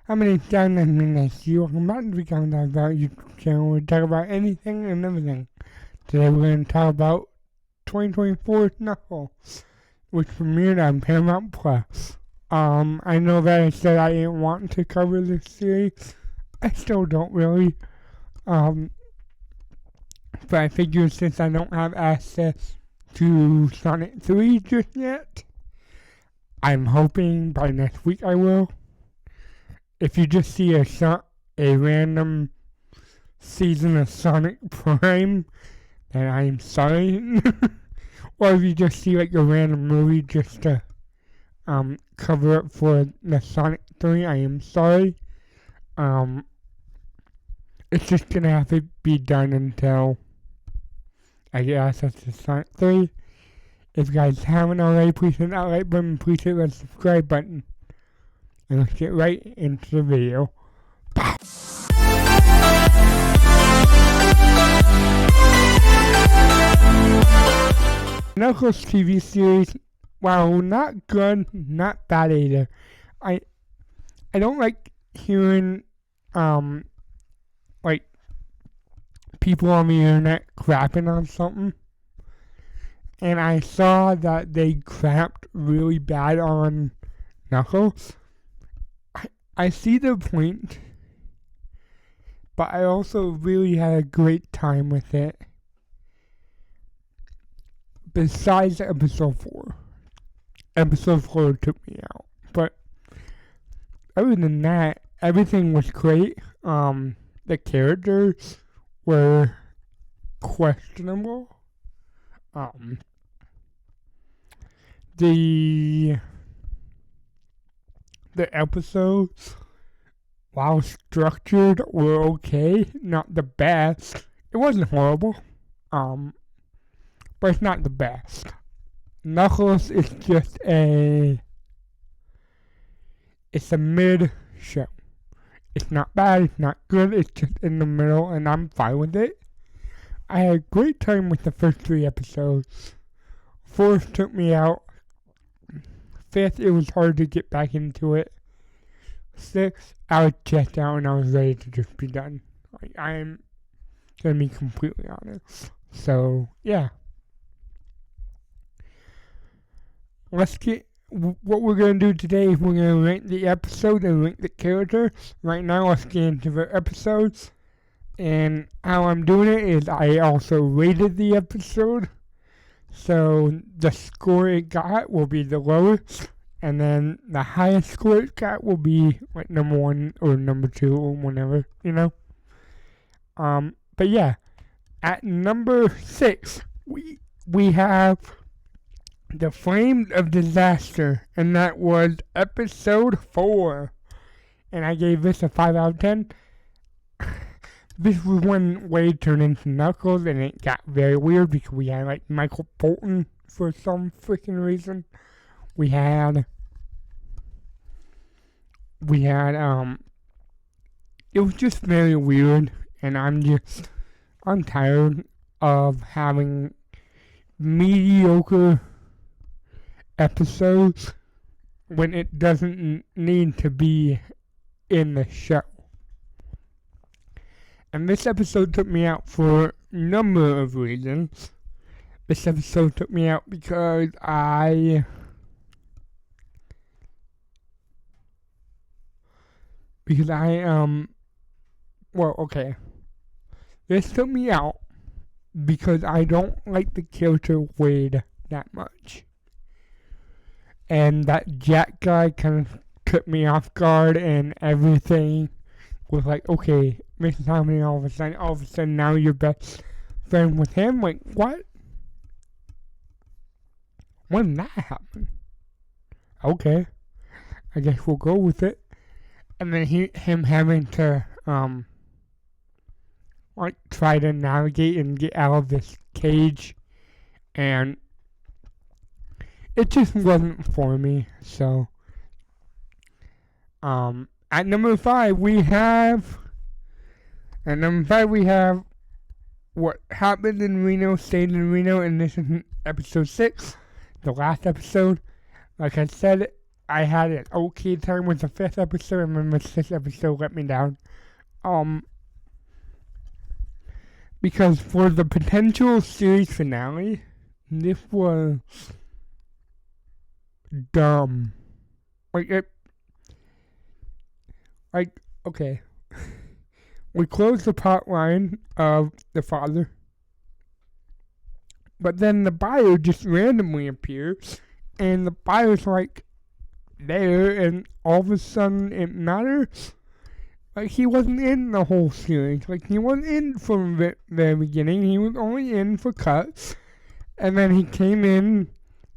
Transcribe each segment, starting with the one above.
How many times I mean I see you? I'm about to become that about YouTube channel. We talk about anything and everything. Today we're going to talk about 2024 Knuckle, which premiered on Paramount Plus. I know that I said I didn't want to cover this series. I still don't really. But I figured since I don't have access to Sonic 3 just yet, I'm hoping by next week I will. If you just see a random season of Sonic Prime, then I'm sorry. Or if you just see like a random movie just to cover up for the Sonic 3, I am sorry. It's just gonna have to be done until I get access to Sonic 3. If you guys haven't already, please hit that like button, please hit that subscribe button. And let's get right into the video. Knuckles TV series, while not good, not bad either. I don't like hearing like people on the internet crapping on something. And I saw that they crapped really bad on Knuckles. I see the point, but I also really had a great time with it. Besides episode 4. Episode 4 took me out. But other than that, everything was great. The characters were questionable. The episodes, while structured, were okay. Not the best. It wasn't horrible. But it's not the best. Knuckles is just it's a mid show. It's not bad, it's not good, it's just in the middle, and I'm fine with it. I had a great time with the first 3 episodes. 4th took me out. 5th, it was hard to get back into it. 6th, I was checked out and I was ready to just be done. Like, I'm gonna be completely honest. So, yeah. Let's get, what we're going to do today is we're going to rank the episode and rank the character. Right now, let's get into the episodes. And how I'm doing it is I also rated the episode. So the score it got will be the lowest. And then the highest score it got will be like number 1 or number 2 or whatever, you know. But yeah, at number 6, we have The Flames of Disaster, and that was episode 4. And I gave this a 5 out of 10. This was when Wade turned into Knuckles, and it got very weird because we had like Michael Bolton for some freaking reason. We had it was just very weird, and I'm tired of having mediocre episodes when it doesn't need to be in the show. And this episode took me out for a number of reasons. This episode took me out because This took me out because I don't like the character Wade that much. And that Jack guy kind of took me off guard, and everything was like, okay, this is happening all of a sudden now you're best friend with him? Like, what? When did that happen? Okay, I guess we'll go with it. And then him having to, try to navigate and get out of this cage, and it just wasn't for me, so, at number 5, we have what happened in Reno stayed in Reno, and this is episode 6, the last episode. Like I said, I had an okay time with the 5th episode, and then the 6th episode let me down. Because for the potential series finale, this was dumb. Okay. We closed the plot line of the father, but then the bio just randomly appears, and the bio's there, and all of a sudden it matters. He wasn't in the whole series. He wasn't in from the very beginning. He was only in for cuts, and then he came in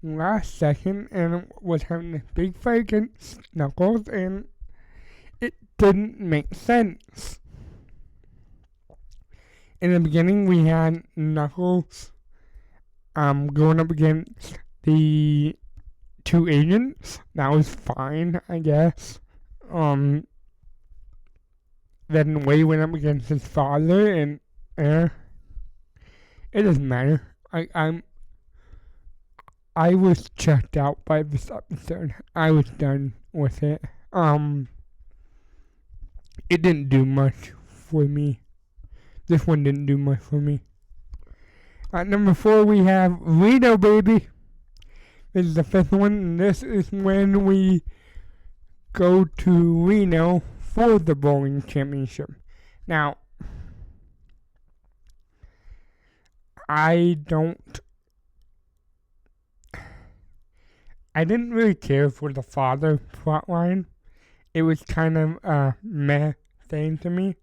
last second and was having this big fight against Knuckles, and it didn't make sense. In the beginning, we had Knuckles going up against the 2 agents. That was fine, I guess. Then Wei went up against his father, and it doesn't matter. I was checked out by this episode. I was done with it. It didn't do much for me. This one didn't do much for me. At number 4, we have Reno, baby. This is the 5th one, and this is when we go to Reno for the bowling championship. Now, I didn't really care for the father plotline. It was kind of a meh thing to me.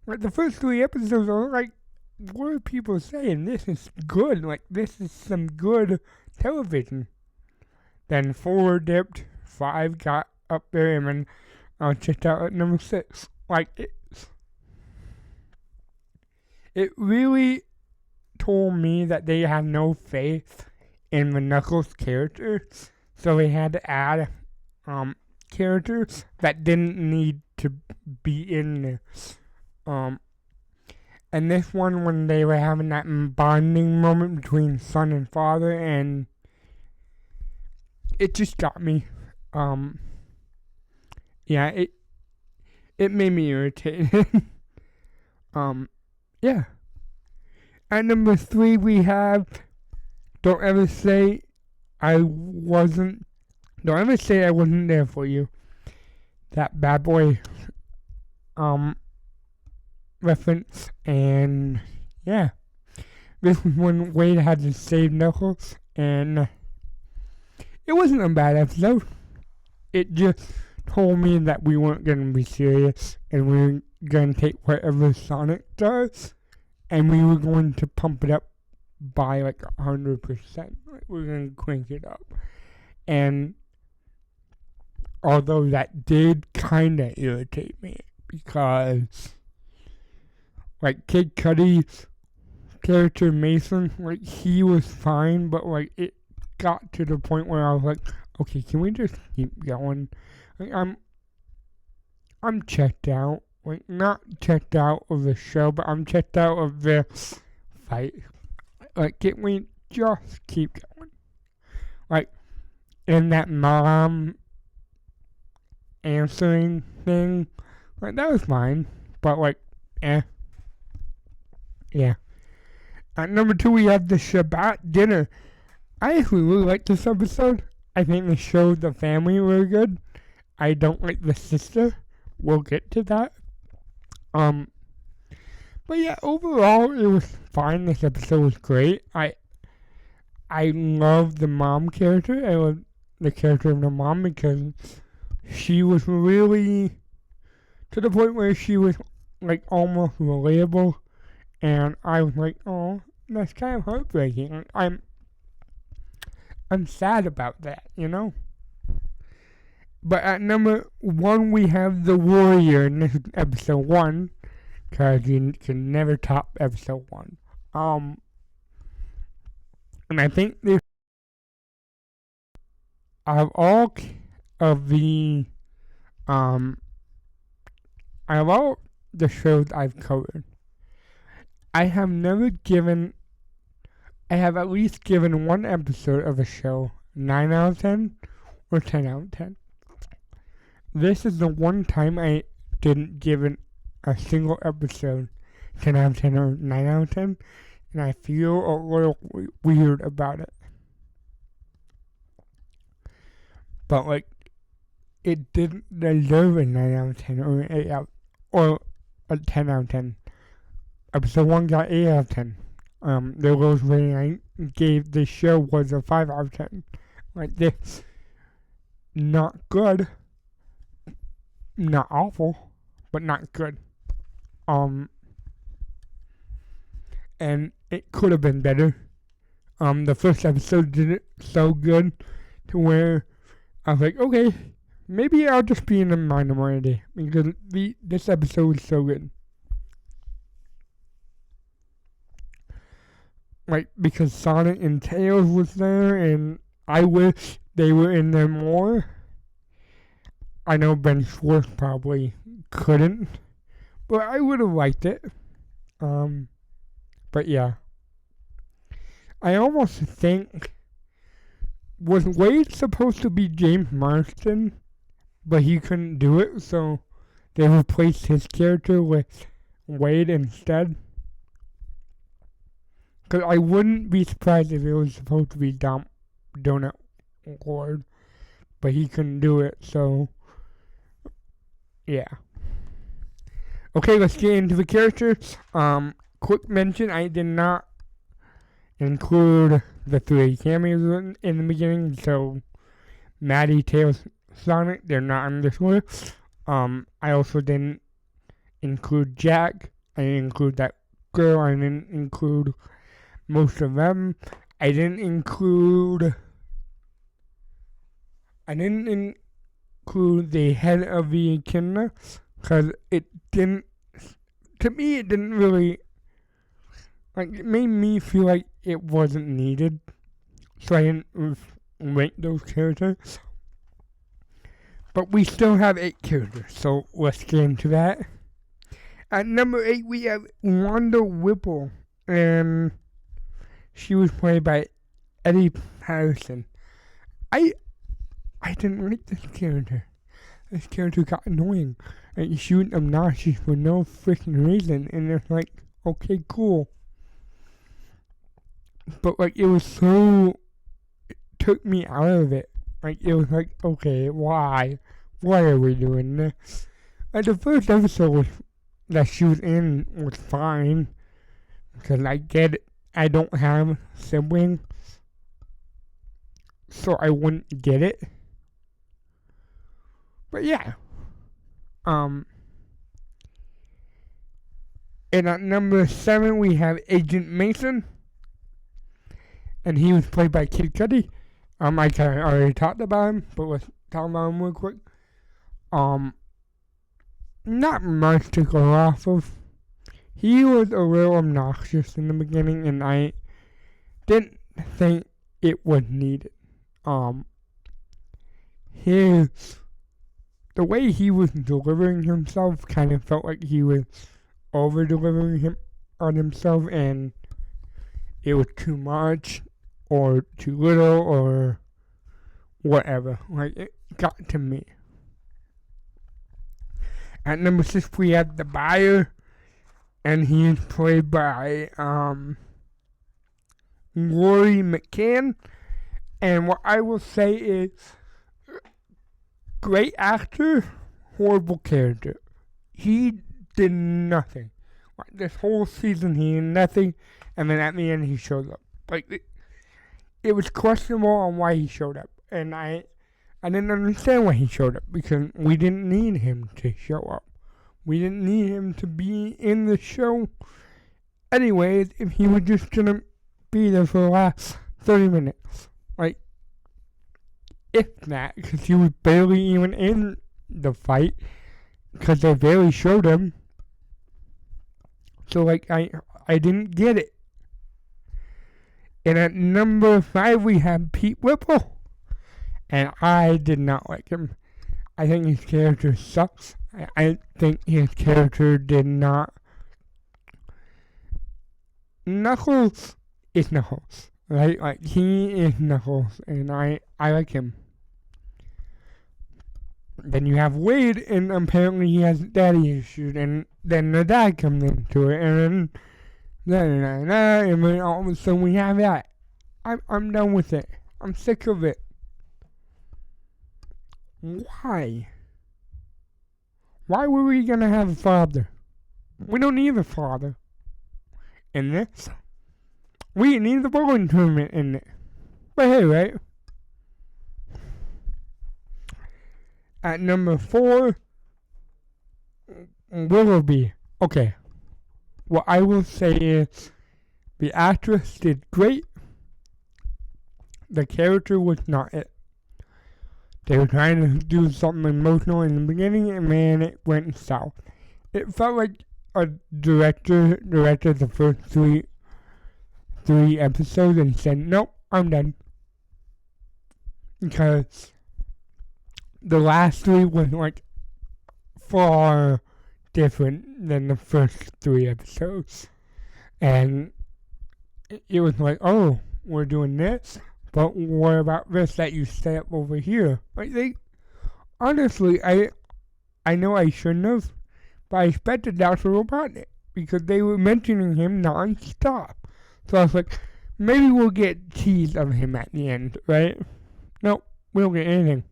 The first 3 episodes are what are people saying? This is good. This is some good television. Then 4 dipped, 5 got up there, and then I checked out at number 6. It really told me that they had no faith in the Knuckles character, so they had to add characters that didn't need to be in there. And this one, when they were having that bonding moment between son and father, and it just got me. Yeah, it made me irritated. Yeah. At number 3, we have Don't Ever Say I Wasn't There For You. That Bad Boy reference, and yeah. This was when Wade had to save Knuckles, and it wasn't a bad episode. It just told me that we weren't going to be serious, and we were going to take whatever Sonic does, and we were going to pump it up by 100%. We're going to crank it up. And although that did kind of irritate me, because Kid Cudi's character Mason, he was fine, but it got to the point where I was okay, can we just keep going? I'm checked out. Not checked out of the show, but I'm checked out of the fight. Can we just keep going? In that mom answering thing, that was fine, but yeah. At number 2, we have the Shabbat dinner. I actually really like this episode. I think they showed the family really good. I don't like the sister. We'll get to that. But yeah, overall it was fine. This episode was great. I love the mom character. I love the character of the mom because she was really to the point where she was almost relatable, and I was oh, that's kind of heartbreaking. I'm sad about that, But at number 1, we have the Warrior, and this is episode 1, because you can never top episode 1. And I think this, out of all of the, out of all the shows I've covered, I have at least given one episode of a show 9 out of 10, or 10 out of 10. This is the one time I didn't give it a single episode 10 out of 10 or 9 out of 10, and I feel a little weird about it. But like, it didn't deserve a 9 out of 10 or an 8 out, or a 10 out of 10. Episode 1 got 8 out of 10. The lowest rating I gave this show was a 5 out of 10. Like, this, not good, not awful, but not good. And it could have been better. The first episode did it so good to where I was like, okay, maybe I'll just be in a minority because this episode was so good. Like, because Sonic and Tails was there, and I wish they were in there more. I know Ben Schwartz probably couldn't, but I would have liked it. But yeah. I almost think, was Wade supposed to be James Marsden, but he couldn't do it, so they replaced his character with Wade instead? Because I wouldn't be surprised if it was supposed to be Donut Lord, but he couldn't do it, so yeah. Okay, let's get into the characters. Quick mention, I did not include the 3 cameos in the beginning, so Maddie, Tails, Sonic, they're not on this list. I also didn't include Jack. I didn't include that girl. I didn't include most of them. I didn't include the head of the echidna, because it didn't, to me, it didn't really, like, it made me feel like it wasn't needed, so I didn't rank those characters. But we still have 8 characters, so let's get into that. At number 8, we have Wanda Whipple, and she was played by Eddie Patterson. I didn't like this character. This character got annoying. Like, she was obnoxious for no freaking reason, and it's like, okay, cool. But like, it took me out of it. Like, it was like, okay, why? Why are we doing this? Like, the first episode that she was in was fine, because I get it. I don't have siblings, so I wouldn't get it. But yeah. And at number 7, we have Agent Mason, and he was played by Kid Cudi. I kind of already talked about him, but let's talk about him real quick. Not much to go off of. He was a little obnoxious in the beginning, and I didn't think it was needed. The way he was delivering himself kind of felt like he was over-delivering on himself, and it was too much, or too little, or whatever. Like, it got to me. At number 6, we have the buyer, and he is played by Rory McCann. And what I will say is, great actor, horrible character. He did nothing. Like, this whole season he did nothing, and then at the end he showed up. Like, it was questionable on why he showed up, and I didn't understand why he showed up, because we didn't need him to show up. We didn't need him to be in the show anyways if he was just gonna be there for the last 30 minutes. Like, if that, because he was barely even in the fight, because they barely showed him. So, like, I didn't get it. And at number 5, we have Pete Whipple. And I did not like him. I think his character sucks. I think his character did not. Knuckles is Knuckles, right? Like, he is Knuckles, and I like him. Then you have Wade, and apparently he has daddy issues, and then the dad comes into it, and then and then all of a sudden we have that. I'm done with it. I'm sick of it. Why? Why were we gonna have a father? We don't need a father in this. We need the bowling tournament in it. But hey, right? At number 4, Willoughby. Okay. What I will say is the actress did great. The character was not it. They were trying to do something emotional in the beginning, and man, it went south. It felt like a director directed the first three episodes and said, nope, I'm done. Because the last 3 was like far different than the first 3 episodes. And it was like, oh, we're doing this, but what about this that you set up over here? Like, honestly, I know I shouldn't have, but I expected Dr. Robotnik because they were mentioning him non-stop. So I was like, maybe we'll get tease of him at the end, right? Nope, we don't get anything.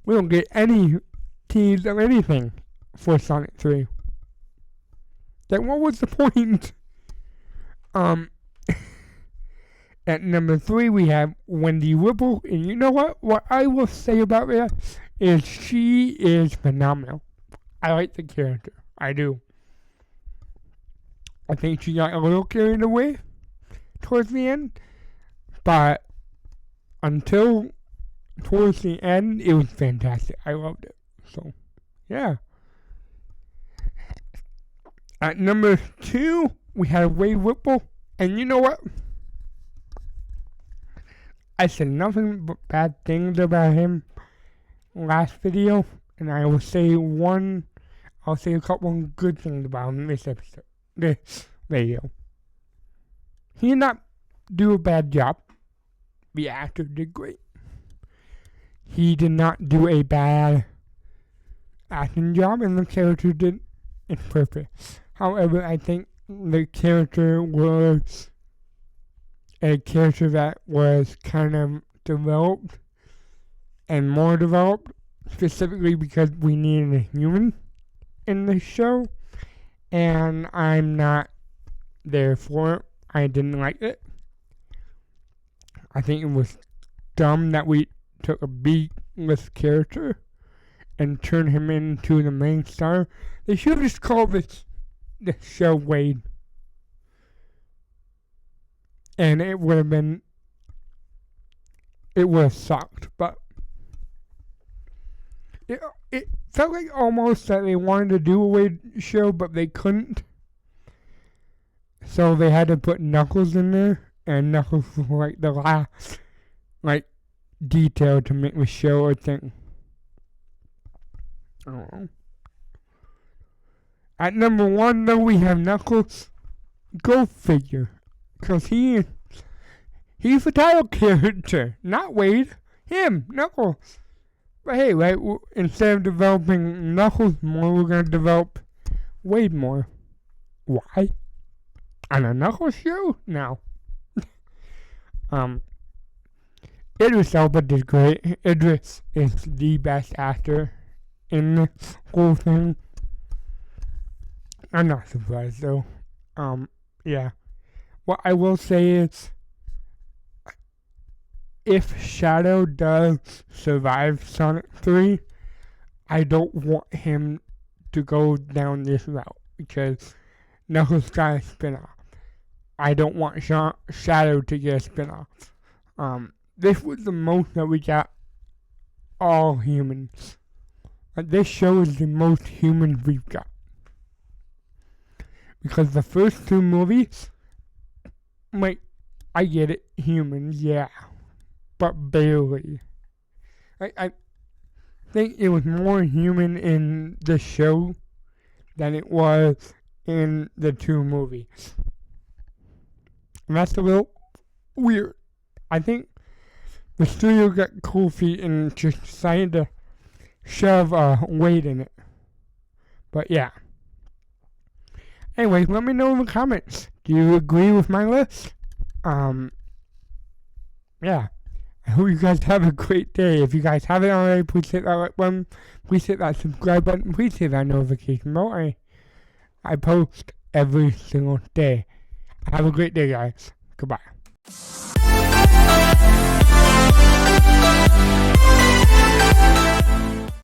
We don't get any tease of anything for Sonic 3. Then what was the point? At number 3, we have Wendy Ripple, and you know what? What I will say about that is she is phenomenal. I like the character. I do. I think she got a little carried away towards the end, but until towards the end, it was fantastic. I loved it. So, yeah. At number 2, we had Wade Whipple, and you know what? I said nothing but bad things about him last video, and I'll say a couple of good things about him this video. He did not do a bad job. The actor did great. He did not do a bad acting job, and the character did it perfect. However, I think the character was a character that was kind of developed and more developed, specifically because we needed a human in the show, and I'm not there for it. I didn't like it. I think it was dumb that we took a B-list character and turned him into the main star. They should have just called this show Wade. And it would have sucked, but it felt like almost that they wanted to do a Wade show, but they couldn't. So they had to put Knuckles in there, and Knuckles was like the last, detail to make the show a thing. I don't know. At number 1, though, we have Knuckles. Go figure. Because he's the title character, not Wade. Him, Knuckles. But hey, right, instead of developing Knuckles more, we're going to develop Wade more. Why? On a Knuckles show? No. Idris Elba did great. Idris is the best actor in the whole thing. I'm not surprised though. Yeah. What I will say is, if Shadow does survive Sonic 3, I don't want him to go down this route, because Knuckles got a spin-off. I don't want Shadow to get a spin-off. This was the most that we got all humans. This show is the most humans we've got. Because the first 2 movies, I get it, humans, yeah, but barely. I think it was more human in the show than it was in the 2 movies. And that's a little weird. I think the studio got cold feet and just decided to shove weight in it. But yeah. Anyway, let me know in the comments. Do you agree with my list? Yeah. I hope you guys have a great day. If you guys haven't already, please hit that like button. Please hit that subscribe button. Please hit that notification bell. I post every single day. Have a great day, guys. Goodbye.